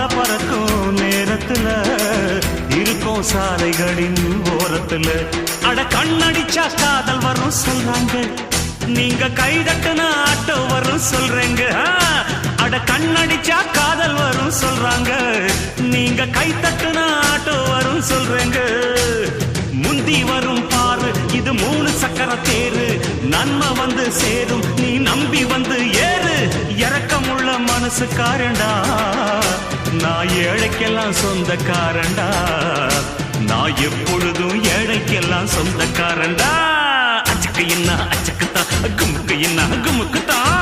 பறக்கும் நேரத்துல இருக்கும் சாலைகளின் ஓரத்துல அட கண்ணடிச்சா காதல் வரும் சொல்றாங்க, நீங்க கைதட்டுன ஆட்டோ வரும் சொல்றேங்க. அட கண்ணடிச்சா காதல் வரும் சொல்றாங்க, நீங்க கைதட்டுன ஆட்டோ வரும் சொல்றேங்க. முந்தி வரும் பாரு இது 3 சக்கர தேரு, நன்மை வந்து சேரும் நீ நம்பி வந்து ஏறு. இறக்கமுள்ள மனசுக்காரண்டா நான் ஏழைக்கெல்லாம் சொந்தக்காரண்டா, நான் எப்பொழுதும் ஏழைக்கெல்லாம் சொந்தக்காரண்டா. அச்சக்கு என்ன அச்சக்குத்தான் குமுக்கு என்ன குமுக்குத்தான்.